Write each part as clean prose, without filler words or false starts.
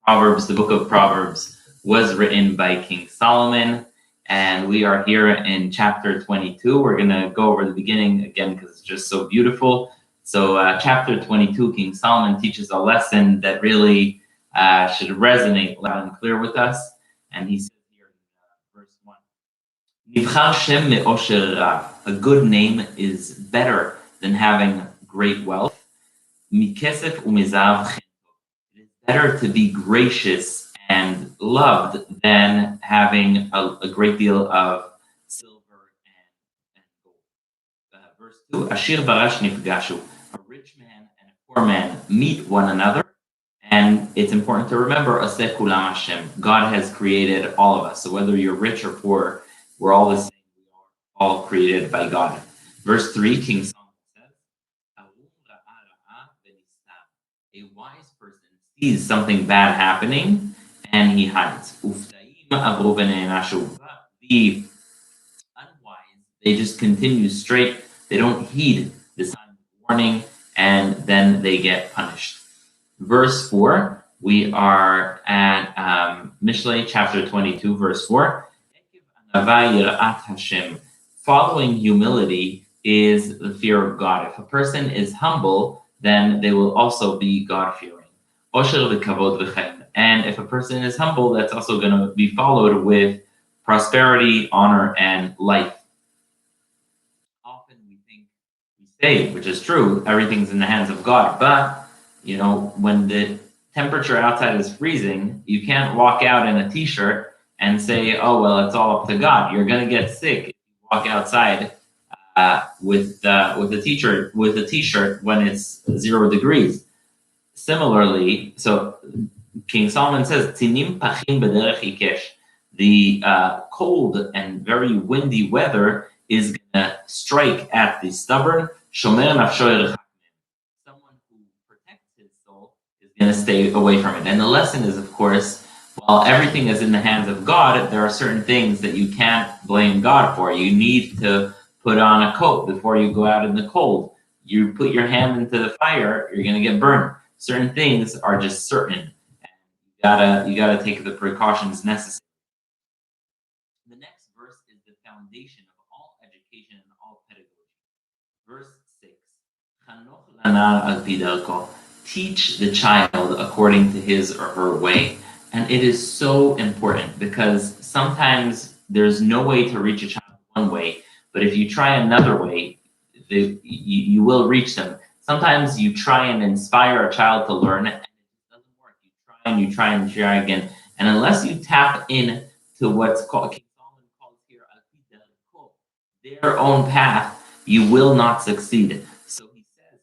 Proverbs, the book of Proverbs, was written by King Solomon, and we are here in chapter 22. We're going to go over the beginning again because it's just so beautiful. So chapter 22, King Solomon teaches a lesson that really should resonate loud and clear with us. And he says here in verse 1, Nivchar Shem me'osher rav. A good name is better than having great wealth. Mikesef u'mezav chen. It is better to be gracious and loved than having a great deal of silver and gold. Verse 2, Ashir varash nifgashu. A rich man and a poor man meet one another. And it's important to remember, Aseh kulam Hashem. God has created all of us. So whether you're rich or poor, we're all the same. We are all created by God. Verse 3, King Solomon says, a wise person sees something bad happening and he hides. But the unwise, they just continue straight. They don't heed the sign of warning, and then they get punished. Verse 4, we are at Mishlei chapter 22, verse 4. Following humility is the fear of God. If a person is humble, then they will also be God-fearing. And if a person is humble, that's also going to be followed with prosperity, honor, and life. Often we say, which is true, everything's in the hands of God, but when the temperature outside is freezing, you can't walk out in a t-shirt and say, oh, well, it's all up to God. You're going to get sick if you walk outside with a t-shirt when it's 0 degrees. Similarly, so King Solomon says, Tinim pachim b'derech ikesh. The cold and very windy weather is going to strike at the stubborn. Shomer nafsho. Someone who protects his soul is going to stay away from it. And the lesson is, of course, while everything is in the hands of God, there are certain things that you can't blame God for. You need to put on a coat before you go out in the cold. You put your hand into the fire, you're going to get burned. Certain things are just certain. You gotta take the precautions necessary. The next verse is the foundation of all education and all pedagogy. Verse 6. Chanoch lanar al pi darko. Teach the child according to his or her way. And it is so important because sometimes there's no way to reach a child one way, but if you try another way, you will reach them. Sometimes you try and inspire a child to learn, and it doesn't work. You try and try again. And unless you tap in to what's called, King Solomon calls here, their own path, you will not succeed. So he says,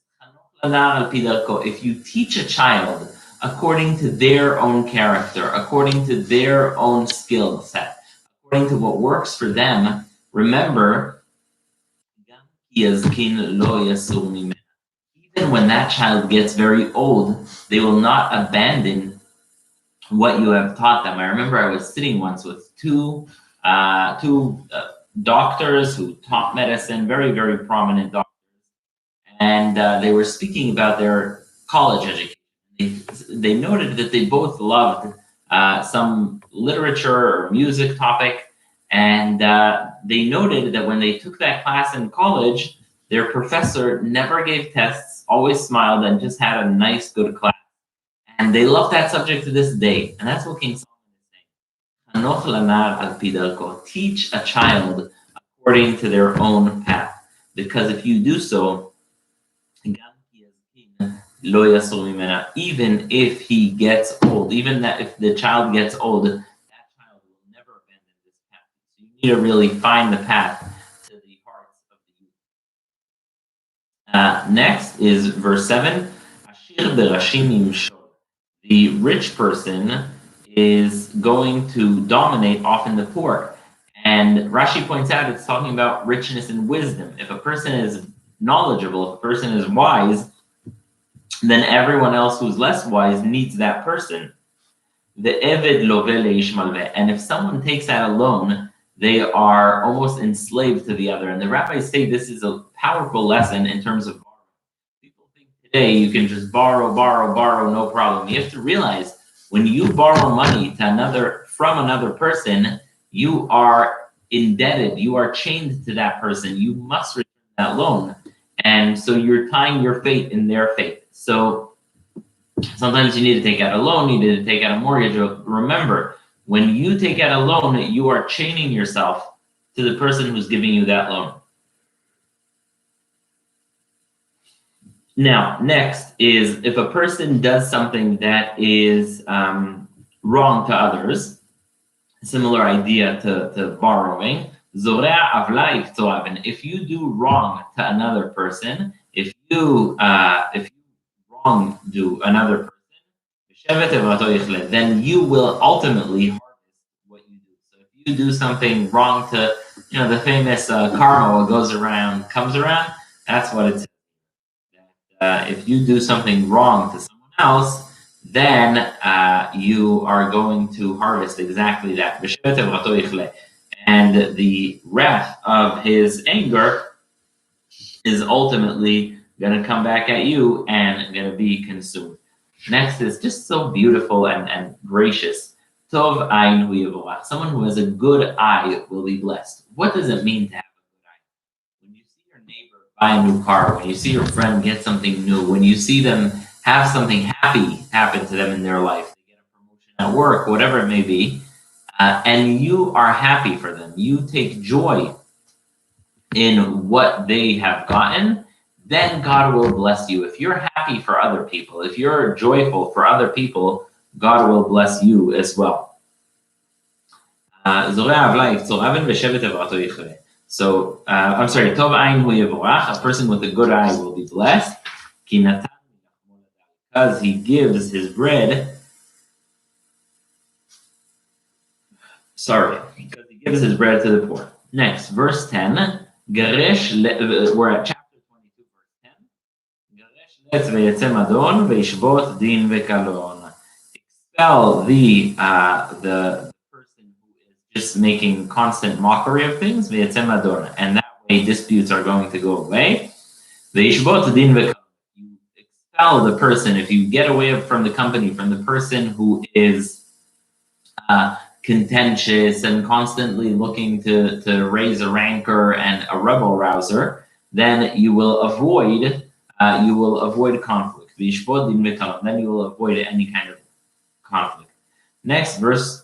if you teach a child according to their own character, according to their own skill set, according to what works for them, remember, even when that child gets very old, they will not abandon what you have taught them. I remember I was sitting once with two doctors who taught medicine, very, very prominent doctors, and they were speaking about their college education. They noted that they both loved some literature or music topic, and they noted that when they took that class in college, their professor never gave tests, always smiled, and just had a nice, good class. And they love that subject to this day. And that's what King Solomon is saying. Chanoch lanar al pi darko. Teach a child according to their own path. Because if you do so, even if he gets old, even that if the child gets old, that child will never abandon this path. So you need to really find the path to the hearts of the youth. Next is verse 7. Ashir berashim yimshol. The rich person is going to dominate often the poor. And Rashi points out it's talking about richness and wisdom. If a person is knowledgeable, if a person is wise, then everyone else who's less wise needs that person. The eved loveh leish malveh. And if someone takes that alone, they are almost enslaved to the other. And the rabbis say this is a powerful lesson in terms of borrowing. People think today you can just borrow, no problem. You have to realize When you borrow money from another person, you are indebted. You are chained to that person. You must return that loan. And so you're tying your fate in their fate. So sometimes you need to take out a loan, you need to take out a mortgage. Remember, when you take out a loan, you are chaining yourself to the person who's giving you that loan. Now, next is if a person does something that is wrong to others, similar idea to borrowing. If you do wrong to another person, if you wrong do another person, then you will ultimately harvest what you do. So if you do something wrong to, the famous karma, what goes around comes around, that's what it's. If you do something wrong to someone else, then you are going to harvest exactly that. And the wrath of his anger is ultimately going to come back at you and going to be consumed. Next is just so beautiful and gracious. Tov ayin hu yevorach. Someone who has a good eye will be blessed. What does it mean to have a good eye? When you see your neighbor buy a new car, when you see your friend get something new, when you see them have something happy happen to them in their life, they get a promotion at work, whatever it may be, and you are happy for them, you take joy in what they have gotten, then God will bless you. If you're happy for other people, if you're joyful for other people, God will bless you as well. So, I'm sorry, Tov ayin hu yevorach, a person with a good eye will be blessed, because he gives his bread. Because he gives his bread to the poor. Next, verse 10. We're at chapter 22, verse 10. Expel the person who is just making constant mockery of things, and that way disputes are going to go away. You expel the person if you get away from the company, from the person who is contentious and constantly looking to raise a rancor and a rebel rouser, then you will avoid conflict. Then you will avoid any kind of conflict. Next, verse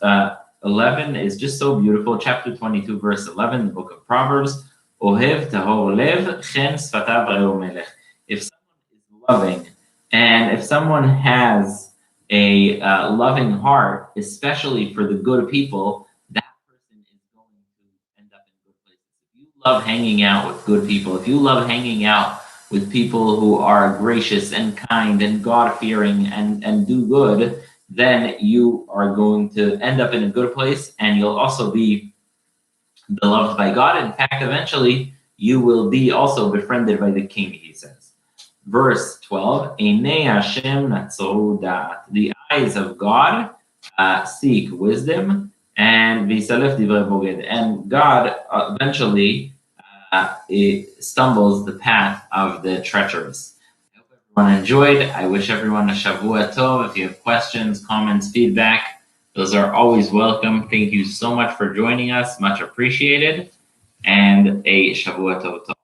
11 is just so beautiful. Chapter 22, verse 11, the book of Proverbs. Ohev tahor lev chen sfatav re'u melech. If someone is loving, and if someone has a loving heart, especially for the good people, that person is going to end up in good places. If you love hanging out with good people, if you love hanging out with people who are gracious and kind and God-fearing and do good, then you are going to end up in a good place, and you'll also be beloved by God. In fact, eventually, you will be also befriended by the king, he says. Verse 12, Einei Hashem natzoru da'at. The eyes of God seek wisdom, and v'yisalef divrei boged. And God eventually stumbles the path of the treacherous. I hope everyone enjoyed. I wish everyone a Shavua Tov. If you have questions, comments, feedback, those are always welcome. Thank you so much for joining us. Much appreciated. And a Shavua Tov.